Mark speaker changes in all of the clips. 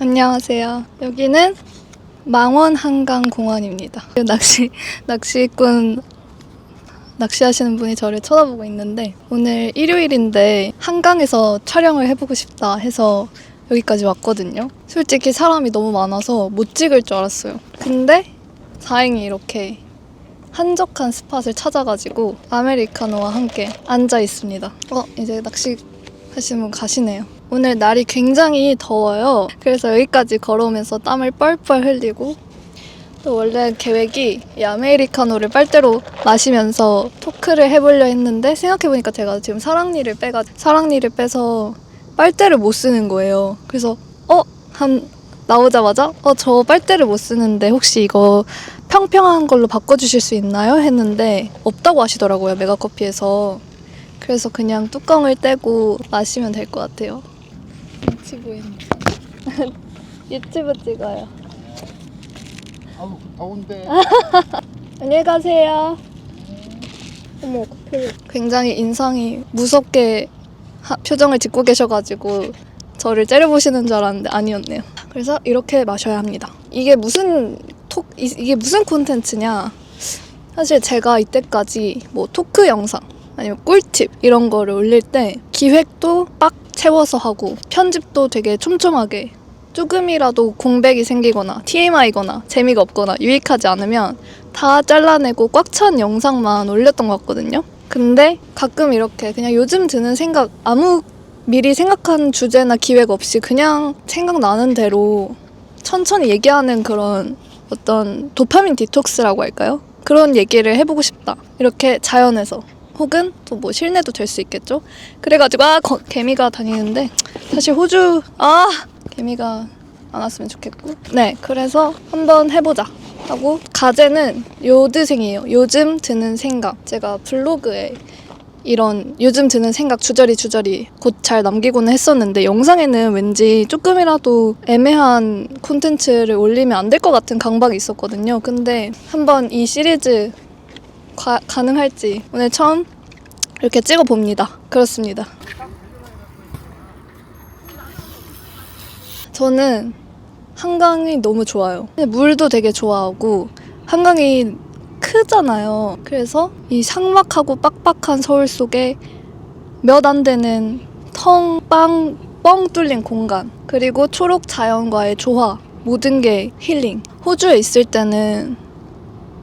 Speaker 1: 안녕하세요. 여기는 망원 한강공원입니다. 낚시꾼 낚시하시는 분이 저를 쳐다보고 있는데 오늘 일요일인데 한강에서 촬영을 해보고 싶다 해서 여기까지 왔거든요. 솔직히 사람이 너무 많아서 못 찍을 줄 알았어요. 근데 다행히 이렇게 한적한 스팟을 찾아가지고 아메리카노와 함께 앉아 있습니다. 이제 낚시 하시는 분 가시네요. 오늘 날이 굉장히 더워요. 그래서 여기까지 걸어오면서 땀을 뻘뻘 흘리고 또 원래 계획이 이 아메리카노를 빨대로 마시면서 토크를 해보려 했는데 생각해보니까 제가 지금 사랑니를 빼서 빨대를 못 쓰는 거예요. 그래서 나오자마자 저 빨대를 못 쓰는데 혹시 이거 평평한 걸로 바꿔주실 수 있나요? 했는데 없다고 하시더라고요, 메가커피에서. 그래서 그냥 뚜껑을 떼고 마시면 될 것 같아요. 눈치 보이네. 유튜브 찍어요.
Speaker 2: 아우 더운데.
Speaker 1: 안녕히 가세요. 어머, 굉장히 인상이 무섭게 표정을 짓고 계셔가지고 저를 째려보시는 줄 알았는데 아니었네요. 그래서 이렇게 마셔야 합니다. 이게 무슨 콘텐츠냐? 사실 제가 이때까지 뭐 토크 영상 아니면 꿀팁 이런 거를 올릴 때 기획도 빡 채워서 하고 편집도 되게 촘촘하게, 조금이라도 공백이 생기거나 TMI거나 재미가 없거나 유익하지 않으면 다 잘라내고 꽉 찬 영상만 올렸던 것 같거든요. 근데 가끔 이렇게 그냥 요즘 드는 생각, 아무 미리 생각한 주제나 기획 없이 그냥 생각나는 대로 천천히 얘기하는 그런 어떤 도파민 디톡스라고 할까요? 그런 얘기를 해보고 싶다. 이렇게 자연에서. 혹은 또 뭐 실내도 될 수 있겠죠? 그래가지고 개미가 다니는데 사실 호주 개미가 안 왔으면 좋겠고, 네, 그래서 한번 해보자 하고, 가제는 요드생이에요. 요즘 드는 생각. 제가 블로그에 이런 요즘 드는 생각 주저리 곧 잘 남기고는 했었는데 영상에는 왠지 조금이라도 애매한 콘텐츠를 올리면 안 될 것 같은 강박이 있었거든요. 근데 한번 이 시리즈 가능할지 오늘 처음 이렇게 찍어봅니다. 그렇습니다. 저는 한강이 너무 좋아요. 물도 되게 좋아하고 한강이 크잖아요. 그래서 이 삭막하고 빡빡한 서울 속에 몇 안 되는 뻥 뚫린 공간, 그리고 초록 자연과의 조화, 모든 게 힐링. 호주에 있을 때는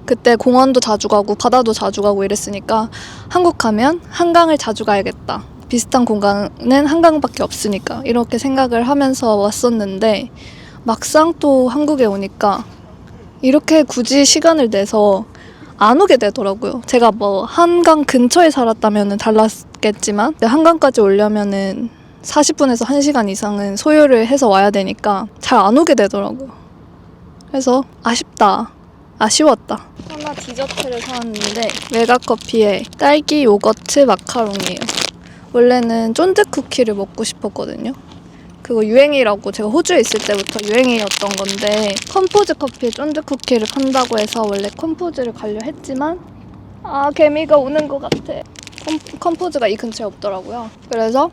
Speaker 1: 그때 공원도 자주 가고 바다도 자주 가고 이랬으니까 한국 가면 한강을 자주 가야겠다. 비슷한 공간은 한강밖에 없으니까 이렇게 생각을 하면서 왔었는데 막상 또 한국에 오니까 이렇게 굳이 시간을 내서 안 오게 되더라고요. 제가 뭐 한강 근처에 살았다면 달랐겠지만 한강까지 오려면은 40분에서 1시간 이상은 소요를 해서 와야 되니까 잘 안 오게 되더라고요. 그래서 아쉬웠다. 하나 디저트를 사왔는데 메가커피의 딸기 요거트 마카롱이에요. 원래는 쫀득 쿠키를 먹고 싶었거든요. 그거 유행이라고, 제가 호주에 있을 때부터 유행이었던 건데 컴포즈 커피에 쫀득 쿠키를 판다고 해서 원래 컴포즈를 가려 했지만 개미가 오는 것 같아. 컴포즈가 이 근처에 없더라고요. 그래서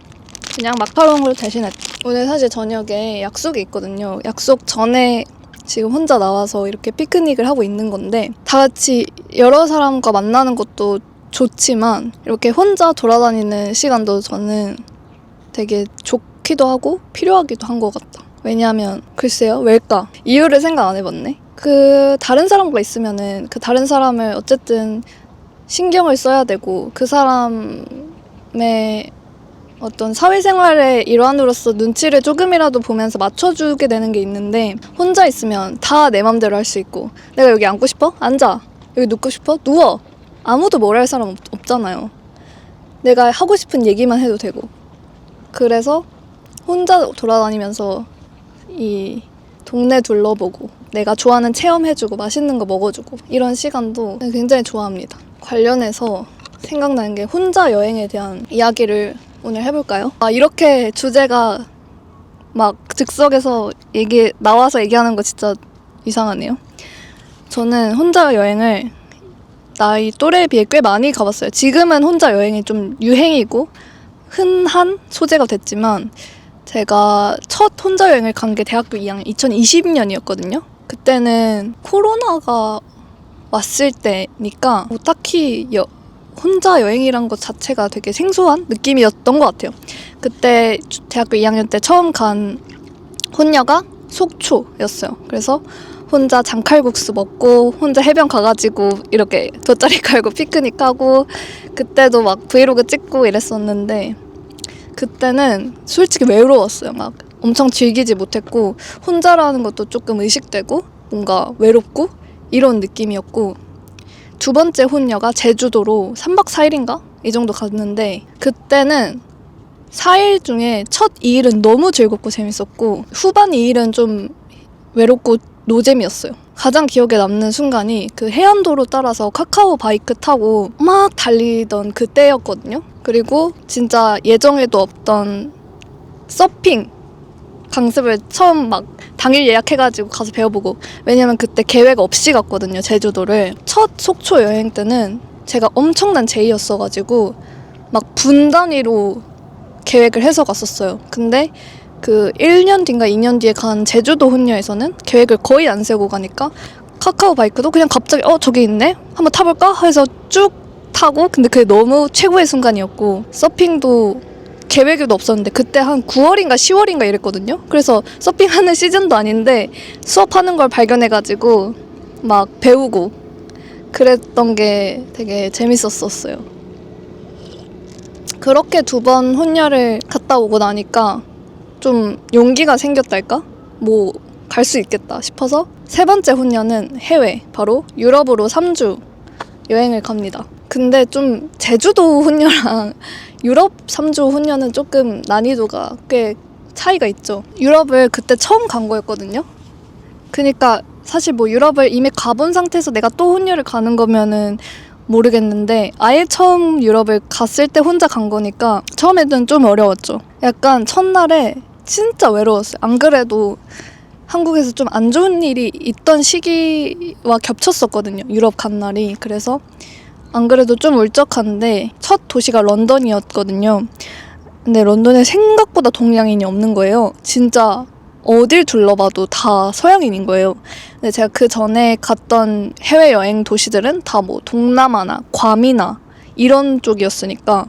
Speaker 1: 그냥 마카롱으로 대신했다. 오늘 사실 저녁에 약속이 있거든요. 약속 전에 지금 혼자 나와서 이렇게 피크닉을 하고 있는 건데, 다 같이 여러 사람과 만나는 것도 좋지만 이렇게 혼자 돌아다니는 시간도 저는 되게 좋기도 하고 필요하기도 한 것 같다. 왜냐하면 글쎄요, 왜일까? 이유를 생각 안 해봤네. 다른 사람과 있으면은 그 다른 사람을 어쨌든 신경을 써야 되고 그 사람의 어떤 사회생활의 일환으로서 눈치를 조금이라도 보면서 맞춰주게 되는 게 있는데, 혼자 있으면 다 내 맘대로 할 수 있고, 내가 여기 앉고 싶어? 앉아. 여기 눕고 싶어? 누워. 아무도 뭘 할 사람 없잖아요. 내가 하고 싶은 얘기만 해도 되고. 그래서 혼자 돌아다니면서 이 동네 둘러보고 내가 좋아하는 체험해주고 맛있는 거 먹어주고 이런 시간도 굉장히 좋아합니다. 관련해서 생각나는 게 혼자 여행에 대한 이야기를 오늘 해볼까요? 이렇게 주제가 막 즉석에서 나와서 얘기하는 거 진짜 이상하네요. 저는 혼자 여행을 나이 또래에 비해 꽤 많이 가봤어요. 지금은 혼자 여행이 좀 유행이고 흔한 소재가 됐지만 제가 첫 혼자 여행을 간 게 대학교 2학년 2020년이었거든요. 그때는 코로나가 왔을 때니까 뭐 딱히 혼자 여행이란 것 자체가 되게 생소한 느낌이었던 것 같아요. 그때 대학교 2학년 때 처음 간 혼녀가 속초였어요. 그래서 혼자 장칼국수 먹고 혼자 해변 가가지고 이렇게 돗자리 깔고 피크닉하고 그때도 막 브이로그 찍고 이랬었는데 그때는 솔직히 외로웠어요. 막 엄청 즐기지 못했고 혼자라는 것도 조금 의식되고 뭔가 외롭고 이런 느낌이었고 두 번째 혼녀가 제주도로 3박 4일인가? 이 정도 갔는데 그때는 4일 중에 첫 2일은 너무 즐겁고 재밌었고 후반 2일은 좀 외롭고 노잼이었어요. 가장 기억에 남는 순간이 그 해안도로 따라서 카카오 바이크 타고 막 달리던 그때였거든요. 그리고 진짜 예정에도 없던 서핑 강습을 처음 막 당일 예약해가지고 가서 배워보고 왜냐면 그때 계획 없이 갔거든요. 제주도를. 첫 속초 여행 때는 제가 엄청난 제이였어가지고 막 분 단위로 계획을 해서 갔었어요. 근데 그 1년 뒤인가 2년 뒤에 간 제주도 혼녀에서는 계획을 거의 안 세고 가니까 카카오 바이크도 그냥 갑자기 저기 있네? 한번 타볼까? 해서 쭉 타고 근데 그게 너무 최고의 순간이었고 서핑도 계획에도 없었는데 그때 한 9월인가 10월인가 이랬거든요. 그래서 서핑하는 시즌도 아닌데 수업하는 걸 발견해가지고 막 배우고 그랬던 게 되게 재밌었어요. 그렇게 두 번 혼녀를 갔다 오고 나니까 좀 용기가 생겼달까? 뭐 갈 수 있겠다 싶어서 세 번째 혼녀는 해외, 바로 유럽으로 3주 여행을 갑니다. 근데 좀 제주도 혼녀랑 유럽 3주 혼녀는 조금 난이도가 꽤 차이가 있죠. 유럽을 그때 처음 간 거였거든요. 그러니까 사실 뭐 유럽을 이미 가본 상태에서 내가 또 혼녀를 가는 거면은 모르겠는데 아예 처음 유럽을 갔을 때 혼자 간 거니까 처음에는 좀 어려웠죠. 약간 첫날에 진짜 외로웠어요. 안 그래도 한국에서 좀 안 좋은 일이 있던 시기와 겹쳤었거든요. 유럽 간 날이. 그래서 안 그래도 좀 울적한데 첫 도시가 런던이었거든요. 근데 런던에 생각보다 동양인이 없는 거예요. 진짜 어딜 둘러봐도 다 서양인인 거예요. 근데 제가 그 전에 갔던 해외여행 도시들은 다 뭐 동남아나 괌이나 이런 쪽이었으니까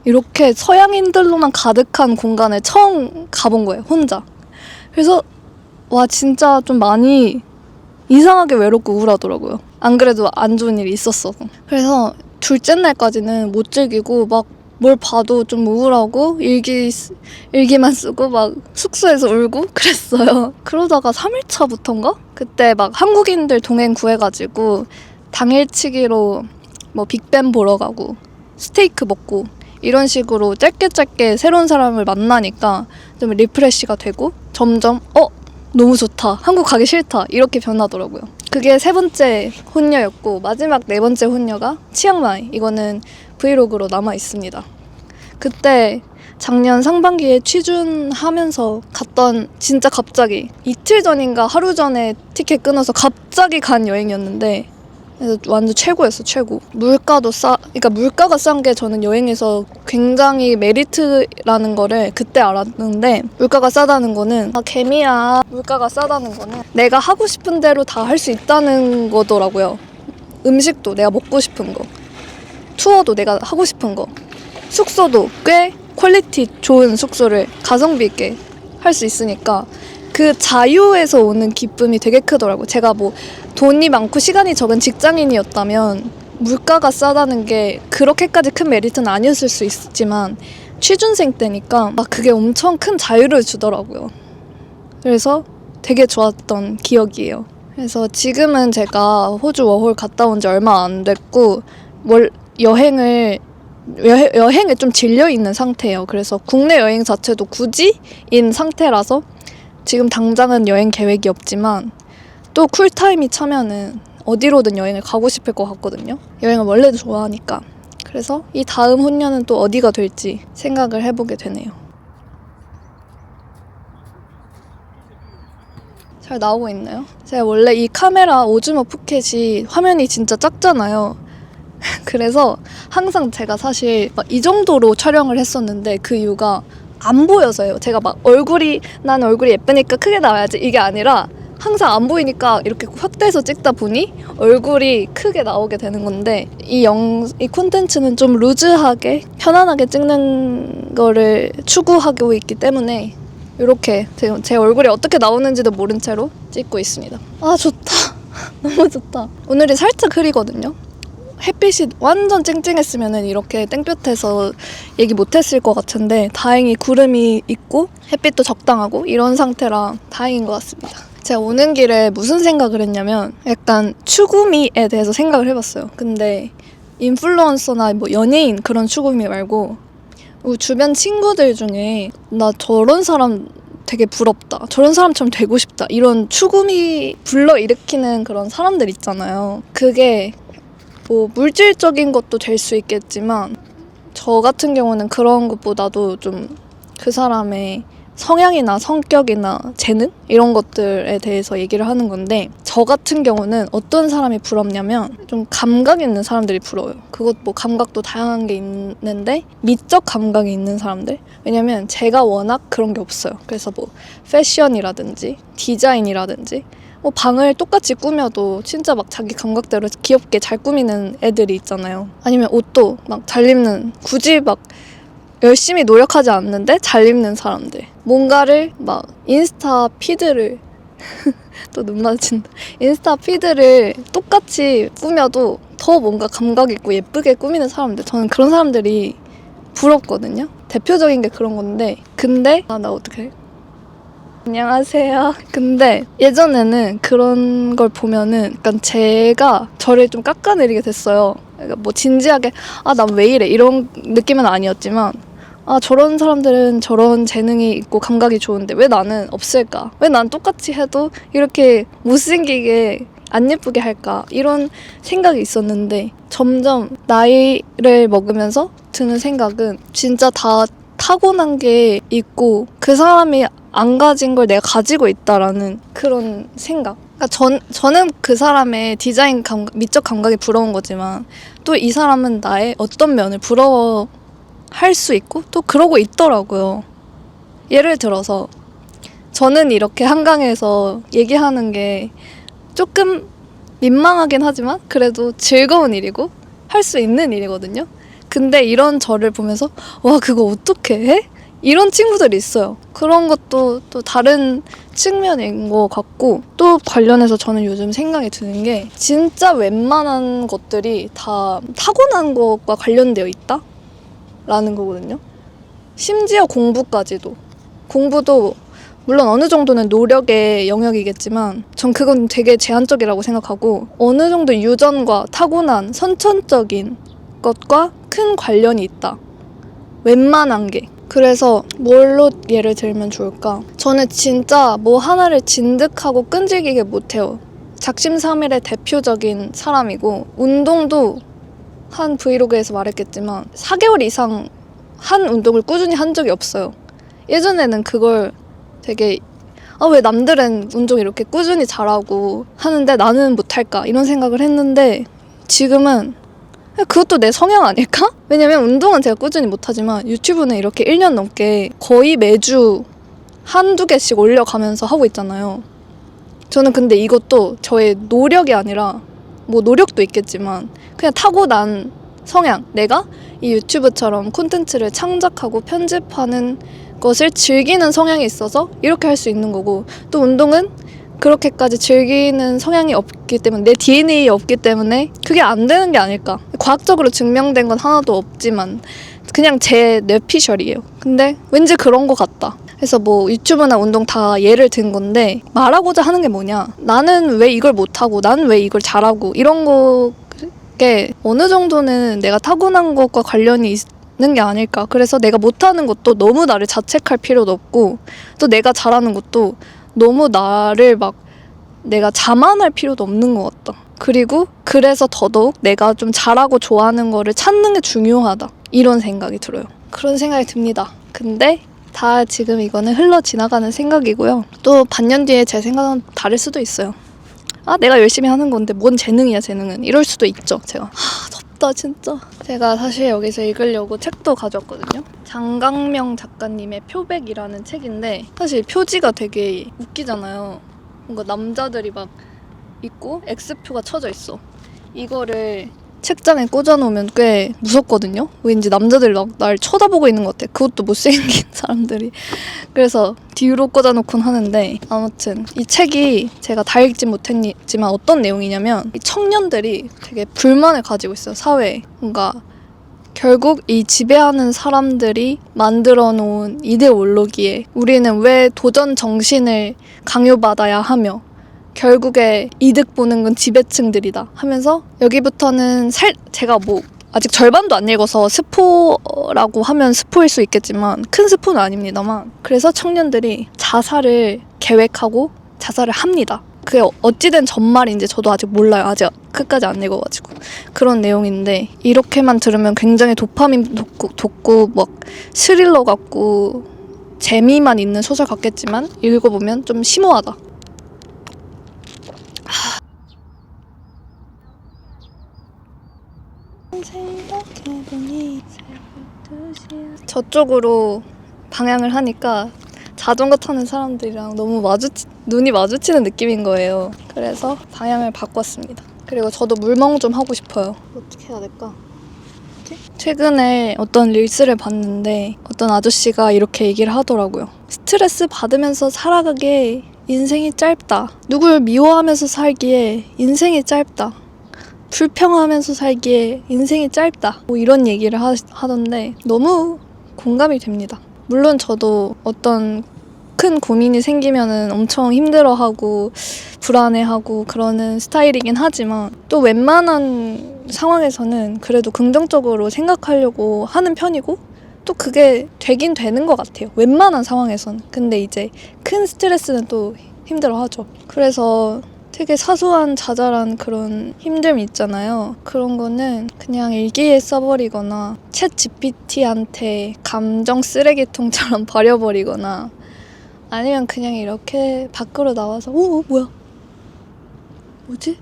Speaker 1: 이렇게 서양인들로만 가득한 공간을 처음 가본 거예요. 혼자. 그래서 와 진짜 좀 많이 이상하게 외롭고 우울하더라고요. 안 그래도 안 좋은 일이 있었어서. 그래서 둘째 날까지는 못 즐기고 막 뭘 봐도 좀 우울하고 일기만 쓰고 막 숙소에서 울고 그랬어요. 그러다가 3일차부터인가? 그때 막 한국인들 동행 구해가지고 당일치기로 뭐 빅벤 보러 가고 스테이크 먹고 이런 식으로 짧게 새로운 사람을 만나니까 좀 리프레시가 되고 점점 너무 좋다. 한국 가기 싫다. 이렇게 변하더라고요. 그게 세 번째 혼녀였고 마지막 네 번째 혼녀가 치앙마이. 이거는 브이로그로 남아 있습니다. 그때 작년 상반기에 취준하면서 갔던 진짜 갑자기 이틀 전인가 하루 전에 티켓 끊어서 갑자기 간 여행이었는데 그래서 완전 최고였어. 최고. 그러니까 물가가 싼 게 저는 여행에서 굉장히 메리트라는 거를 그때 알았는데 물가가 싸다는 거는 개미야. 물가가 싸다는 거는 내가 하고 싶은 대로 다 할 수 있다는 거더라고요. 음식도 내가 먹고 싶은 거, 투어도 내가 하고 싶은 거, 숙소도 꽤 퀄리티 좋은 숙소를 가성비 있게 할 수 있으니까 그 자유에서 오는 기쁨이 되게 크더라고요. 제가 뭐 돈이 많고 시간이 적은 직장인이었다면 물가가 싸다는 게 그렇게까지 큰 메리트는 아니었을 수 있지만 취준생 때니까 그게 엄청 큰 자유를 주더라고요. 그래서 되게 좋았던 기억이에요. 그래서 지금은 제가 호주 워홀 갔다 온 지 얼마 안 됐고 여행에 좀 질려있는 상태예요. 그래서 국내 여행 자체도 굳이인 상태라서 지금 당장은 여행 계획이 없지만 또 쿨타임이 차면은 어디로든 여행을 가고 싶을 것 같거든요. 여행을 원래도 좋아하니까. 그래서 이 다음 혼녀는 또 어디가 될지 생각을 해보게 되네요. 잘 나오고 있나요? 제가 원래 이 카메라 오즈모 푸켓이 화면이 진짜 작잖아요. 그래서 항상 제가 사실 이 정도로 촬영을 했었는데 그 이유가 안 보여서요. 제가 막 난 얼굴이 예쁘니까 크게 나와야지 이게 아니라 항상 안 보이니까 이렇게 확대해서 찍다 보니 얼굴이 크게 나오게 되는 건데 이 콘텐츠는 좀 루즈하게 편안하게 찍는 거를 추구하고 있기 때문에 이렇게 제 얼굴이 어떻게 나오는지도 모른 채로 찍고 있습니다. 아 좋다. 너무 좋다. 오늘이 살짝 흐리거든요. 햇빛이 완전 쨍쨍했으면 이렇게 땡볕에서 얘기 못했을 것 같은데 다행히 구름이 있고 햇빛도 적당하고 이런 상태라 다행인 것 같습니다. 제가 오는 길에 무슨 생각을 했냐면 약간 추구미에 대해서 생각을 해봤어요. 근데 인플루언서나 뭐 연예인 그런 추구미 말고 우리 주변 친구들 중에 나 저런 사람 되게 부럽다. 저런 사람처럼 되고 싶다. 이런 추구미 불러일으키는 그런 사람들 있잖아요. 그게 뭐 물질적인 것도 될 수 있겠지만 저 같은 경우는 그런 것보다도 좀 그 사람의 성향이나 성격이나 재능? 이런 것들에 대해서 얘기를 하는 건데 저 같은 경우는 어떤 사람이 부럽냐면 좀 감각 있는 사람들이 부러워요. 그것 뭐 감각도 다양한 게 있는데 미적 감각이 있는 사람들? 왜냐면 제가 워낙 그런 게 없어요. 그래서 뭐 패션이라든지 디자인이라든지 뭐 방을 똑같이 꾸며도 진짜 막 자기 감각대로 귀엽게 잘 꾸미는 애들이 있잖아요. 아니면 옷도 막 잘 입는 굳이 막 열심히 노력하지 않는데 잘 입는 사람들. 뭔가를 막 인스타 피드를 또 눈 마주친다. 인스타 피드를 똑같이 꾸며도 더 뭔가 감각 있고 예쁘게 꾸미는 사람들. 저는 그런 사람들이 부럽거든요. 대표적인 게 그런 건데 근데 나 어떡해? 안녕하세요. 근데 예전에는 그런 걸 보면은 약간 제가 저를 좀 깎아내리게 됐어요. 그러니까 뭐 진지하게 난 왜 이래 이런 느낌은 아니었지만 저런 사람들은 저런 재능이 있고 감각이 좋은데 왜 나는 없을까? 왜 난 똑같이 해도 이렇게 못생기게 안 예쁘게 할까? 이런 생각이 있었는데 점점 나이를 먹으면서 드는 생각은 진짜 다 타고난 게 있고 그 사람이 안 가진 걸 내가 가지고 있다라는 그런 생각. 그러니까 저는 그 사람의 디자인 감각, 미적 감각이 부러운 거지만 또 이 사람은 나의 어떤 면을 부러워할 수 있고 또 그러고 있더라고요. 예를 들어서 저는 이렇게 한강에서 얘기하는 게 조금 민망하긴 하지만 그래도 즐거운 일이고 할 수 있는 일이거든요. 근데 이런 저를 보면서 와 그거 어떻게 해? 이런 친구들이 있어요. 그런 것도 또 다른 측면인 것 같고 또 관련해서 저는 요즘 생각이 드는 게 진짜 웬만한 것들이 다 타고난 것과 관련되어 있다? 라는 거거든요. 심지어 공부까지도. 공부도 물론 어느 정도는 노력의 영역이겠지만 전 그건 되게 제한적이라고 생각하고 어느 정도 유전과 타고난 선천적인 것과 큰 관련이 있다. 웬만한 게. 그래서 뭘로 예를 들면 좋을까? 저는 진짜 뭐 하나를 진득하고 끈질기게 못해요. 작심삼일의 대표적인 사람이고 운동도 한 브이로그에서 말했겠지만 4개월 이상 한 운동을 꾸준히 한 적이 없어요. 예전에는 그걸 되게 왜 남들은 운동 이렇게 꾸준히 잘하고 하는데 나는 못할까 이런 생각을 했는데 지금은 그것도 내 성향 아닐까? 왜냐면 운동은 제가 꾸준히 못하지만 유튜브는 이렇게 1년 넘게 거의 매주 한두 개씩 올려가면서 하고 있잖아요. 저는 근데 이것도 저의 노력이 아니라 뭐 노력도 있겠지만 그냥 타고난 성향. 내가 이 유튜브처럼 콘텐츠를 창작하고 편집하는 것을 즐기는 성향이 있어서 이렇게 할 수 있는 거고 또 운동은 그렇게까지 즐기는 성향이 없기 때문에 내 DNA 없기 때문에 그게 안 되는 게 아닐까. 과학적으로 증명된 건 하나도 없지만 그냥 제 뇌피셜이에요. 근데 왠지 그런 것 같다. 그래서 뭐 유튜브나 운동 다 예를 든 건데 말하고자 하는 게 뭐냐. 나는 왜 이걸 못하고 나는 왜 이걸 잘하고 이런 거게 어느 정도는 내가 타고난 것과 관련이 있는 게 아닐까. 그래서 내가 못하는 것도 너무 나를 자책할 필요도 없고 또 내가 잘하는 것도 너무 나를 막 내가 자만할 필요도 없는 것 같다. 그리고 그래서 더더욱 내가 좀 잘하고 좋아하는 거를 찾는 게 중요하다. 이런 생각이 들어요. 그런 생각이 듭니다. 근데 다 지금 이거는 흘러 지나가는 생각이고요. 또 반년 뒤에 제 생각은 다를 수도 있어요. 내가 열심히 하는 건데 뭔 재능이야 재능은. 이럴 수도 있죠. 제가 덥다. 무섭다 진짜. 제가 사실 여기서 읽으려고 책도 가져왔거든요. 장강명 작가님의 표백이라는 책인데 사실 표지가 되게 웃기잖아요. 뭔가 남자들이 막 있고 X표가 쳐져 있어. 이거를 책장에 꽂아놓으면 꽤 무섭거든요. 왠지 남자들이 날 쳐다보고 있는 것 같아. 그것도 못생긴 사람들이. 그래서 뒤로 꽂아놓곤 하는데 아무튼 이 책이 제가 다 읽지 못했지만 어떤 내용이냐면 이 청년들이 되게 불만을 가지고 있어요. 사회에. 뭔가 결국 이 지배하는 사람들이 만들어 놓은 이데올로기에 우리는 왜 도전 정신을 강요받아야 하며 결국에 이득 보는 건 지배층들이다 하면서 여기부터는 제가 뭐 아직 절반도 안 읽어서 스포라고 하면 스포일 수 있겠지만 큰 스포는 아닙니다만 그래서 청년들이 자살을 계획하고 자살을 합니다. 그게 어찌된 전말인지 저도 아직 몰라요. 아직 끝까지 안 읽어가지고 그런 내용인데 이렇게만 들으면 굉장히 도파민 돋고 막 스릴러 같고 재미만 있는 소설 같겠지만 읽어보면 좀 심오하다. 저쪽으로 방향을 하니까 자전거 타는 사람들이랑 너무 눈이 마주치는 느낌인 거예요. 그래서 방향을 바꿨습니다. 그리고 저도 물멍 좀 하고 싶어요. 어떻게 해야 될까? 최근에 어떤 릴스를 봤는데 어떤 아저씨가 이렇게 얘기를 하더라고요. 스트레스 받으면서 살아가기에 인생이 짧다. 누굴 미워하면서 살기에 인생이 짧다. 불평하면서 살기에 인생이 짧다. 뭐 이런 얘기를 하던데 너무 공감이 됩니다. 물론 저도 어떤 큰 고민이 생기면은 엄청 힘들어하고 불안해하고 그러는 스타일이긴 하지만 또 웬만한 상황에서는 그래도 긍정적으로 생각하려고 하는 편이고 또 그게 되긴 되는 것 같아요. 웬만한 상황에서는. 근데 이제 큰 스트레스는 또 힘들어하죠. 그래서 되게 사소한 자잘한 그런 힘듦 있잖아요. 그런 거는 그냥 일기에 써버리거나 챗 GPT한테 감정 쓰레기통처럼 버려버리거나 아니면 그냥 이렇게 밖으로 나와서 뭐야? 뭐지?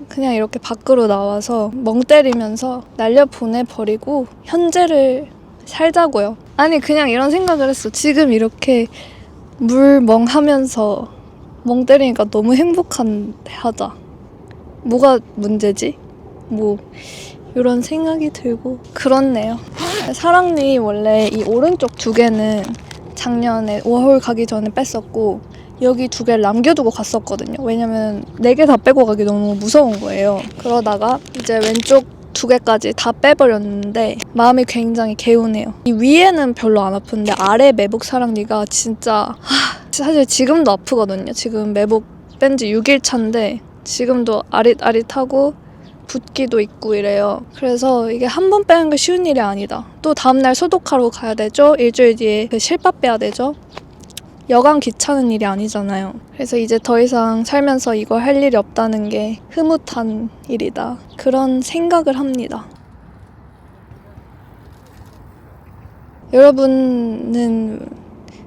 Speaker 1: 그냥 이렇게 밖으로 나와서 멍 때리면서 날려보내버리고 현재를 살자고요. 아니 그냥 이런 생각을 했어. 지금 이렇게 물멍하면서 멍 때리니까 너무 행복한데 하자. 뭐가 문제지? 뭐 이런 생각이 들고 그렇네요. 사랑니 원래 이 오른쪽 두 개는 작년에 워홀 가기 전에 뺐었고 여기 두 개를 남겨두고 갔었거든요. 왜냐면 4개 다 빼고 가기 너무 무서운 거예요. 그러다가 이제 왼쪽 2개까지 다 빼버렸는데 마음이 굉장히 개운해요. 이 위에는 별로 안 아픈데 아래 매복 사랑니가 진짜 사실 지금도 아프거든요. 지금 매복 뺀 지 6일 차인데 지금도 아릿아릿하고 붓기도 있고 이래요. 그래서 이게 한 번 빼는 게 쉬운 일이 아니다. 또 다음날 소독하러 가야 되죠. 일주일 뒤에 그 실밥 빼야 되죠. 여간 귀찮은 일이 아니잖아요. 그래서 이제 더 이상 살면서 이거 할 일이 없다는 게 흐뭇한 일이다. 그런 생각을 합니다. 여러분은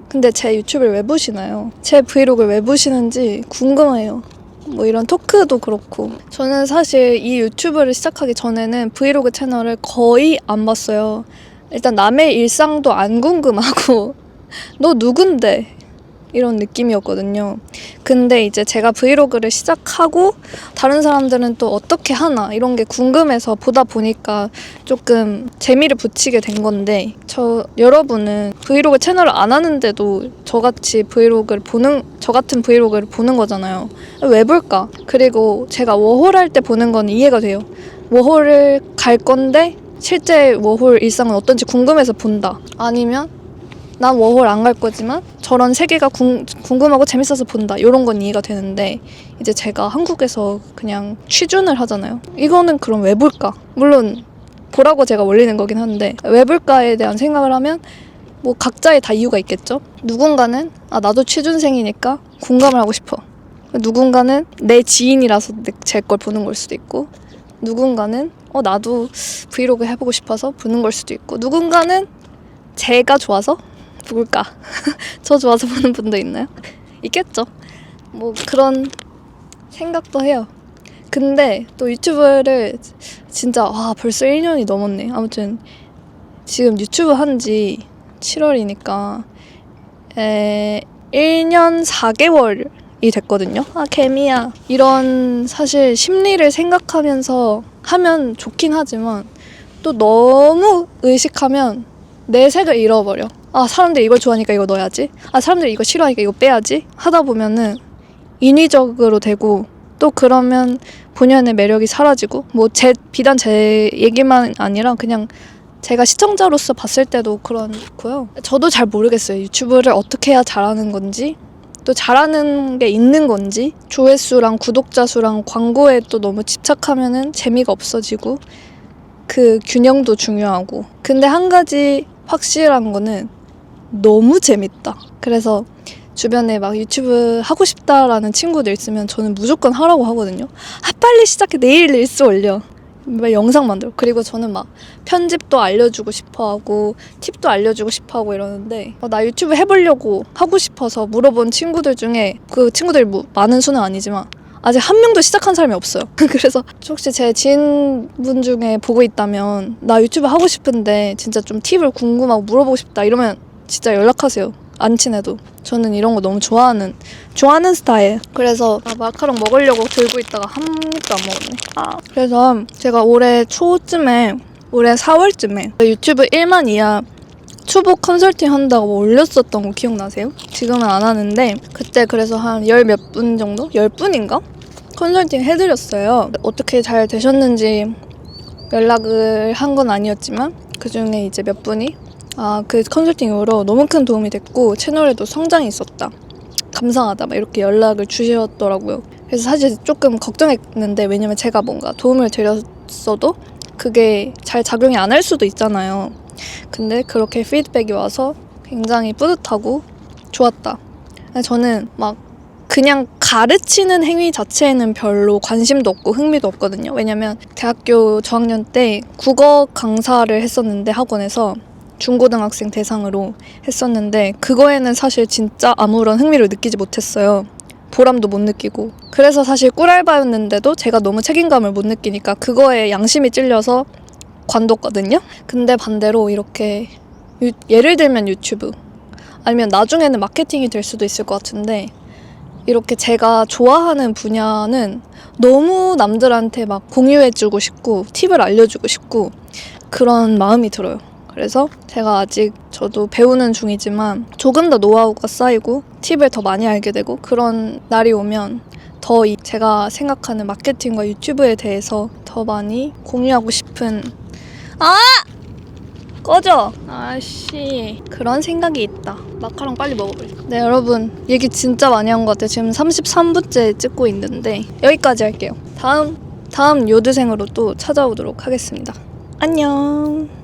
Speaker 1: 근데 제 유튜브를 왜 보시나요? 제 브이로그를 왜 보시는지 궁금해요. 뭐 이런 토크도 그렇고 저는 사실 이 유튜브를 시작하기 전에는 브이로그 채널을 거의 안 봤어요. 일단 남의 일상도 안 궁금하고 너 누군데? 이런 느낌이었거든요. 근데 이제 제가 브이로그를 시작하고 다른 사람들은 또 어떻게 하나 이런 게 궁금해서 보다 보니까 조금 재미를 붙이게 된 건데 여러분은 브이로그 채널을 안 하는데도 저 같은 브이로그를 보는 거잖아요. 왜 볼까? 그리고 제가 워홀 할 때 보는 건 이해가 돼요. 워홀을 갈 건데 실제 워홀 일상은 어떤지 궁금해서 본다. 아니면 난 워홀 안 갈 거지만 저런 세계가 궁금하고 재밌어서 본다. 이런 건 이해가 되는데 이제 제가 한국에서 그냥 취준을 하잖아요. 이거는 그럼 왜 볼까? 물론 보라고 제가 올리는 거긴 한데 왜 볼까에 대한 생각을 하면 뭐 각자의 다 이유가 있겠죠. 누군가는 나도 취준생이니까 공감을 하고 싶어. 누군가는 내 지인이라서 제 걸 보는 걸 수도 있고 누군가는 나도 브이로그 해보고 싶어서 보는 걸 수도 있고 누군가는 제가 좋아서 누굴까? 저 좋아서 보는 분도 있나요? 있겠죠. 뭐 그런 생각도 해요. 근데 또 유튜브를 진짜 벌써 1년이 넘었네. 아무튼 지금 유튜브 한지 7월이니까 1년 4개월이 됐거든요. 개미야. 이런 사실 심리를 생각하면서 하면 좋긴 하지만 또 너무 의식하면 내 색을 잃어버려. 사람들이 이걸 좋아하니까 이거 넣어야지. 사람들이 이거 싫어하니까 이거 빼야지. 하다 보면은 인위적으로 되고 또 그러면 본연의 매력이 사라지고 비단 제 얘기만 아니라 그냥 제가 시청자로서 봤을 때도 그렇고요. 저도 잘 모르겠어요. 유튜브를 어떻게 해야 잘하는 건지 또 잘하는 게 있는 건지 조회수랑 구독자 수랑 광고에 또 너무 집착하면은 재미가 없어지고 그 균형도 중요하고 근데 한 가지 확실한 거는 너무 재밌다. 그래서 주변에 막 유튜브 하고 싶다라는 친구들 있으면 저는 무조건 하라고 하거든요. 빨리 시작해. 내일 릴스 올려. 막 영상 만들어. 그리고 저는 막 편집도 알려주고 싶어하고 팁도 알려주고 싶어하고 이러는데 나 유튜브 해보려고 하고 싶어서 물어본 친구들 중에 그 친구들이 많은 수는 아니지만 아직 한 명도 시작한 사람이 없어요. 그래서 혹시 제 지인분 중에 보고 있다면 나 유튜브 하고 싶은데 진짜 좀 팁을 궁금하고 물어보고 싶다 이러면 진짜 연락하세요. 안 친해도. 저는 이런 거 너무 좋아하는 스타일. 그래서 마카롱 먹으려고 들고 있다가 한 입도 안 먹었네. 그래서 제가 올해 4월쯤에 유튜브 1만 이하 초보 컨설팅 한다고 올렸었던 거 기억나세요? 지금은 안 하는데 그때 그래서 한 열 몇 분 정도? 10분인가? 컨설팅 해드렸어요. 어떻게 잘 되셨는지 연락을 한 건 아니었지만 그중에 이제 몇 분이 그 컨설팅 이후로 너무 큰 도움이 됐고 채널에도 성장이 있었다. 감사하다. 막 이렇게 연락을 주셨더라고요. 그래서 사실 조금 걱정했는데 왜냐면 제가 뭔가 도움을 드렸어도 그게 잘 작용이 안 할 수도 있잖아요. 근데 그렇게 피드백이 와서 굉장히 뿌듯하고 좋았다. 저는 막 그냥 가르치는 행위 자체에는 별로 관심도 없고 흥미도 없거든요. 왜냐면 대학교 저학년 때 국어 강사를 했었는데 학원에서 중고등학생 대상으로 했었는데 그거에는 사실 진짜 아무런 흥미를 느끼지 못했어요. 보람도 못 느끼고. 그래서 사실 꿀알바였는데도 제가 너무 책임감을 못 느끼니까 그거에 양심이 찔려서 관뒀거든요. 근데 반대로 이렇게 예를 들면 유튜브 아니면 나중에는 마케팅이 될 수도 있을 것 같은데 이렇게 제가 좋아하는 분야는 너무 남들한테 막 공유해주고 싶고 팁을 알려주고 싶고 그런 마음이 들어요. 그래서 제가 아직 저도 배우는 중이지만 조금 더 노하우가 쌓이고 팁을 더 많이 알게 되고 그런 날이 오면 더 제가 생각하는 마케팅과 유튜브에 대해서 더 많이 공유하고 싶은 꺼져! 그런 생각이 있다. 마카롱 빨리 먹어볼래. 네, 여러분 얘기 진짜 많이 한 것 같아요. 지금 33분째 찍고 있는데 여기까지 할게요. 다음 요드생으로 또 찾아오도록 하겠습니다. 안녕.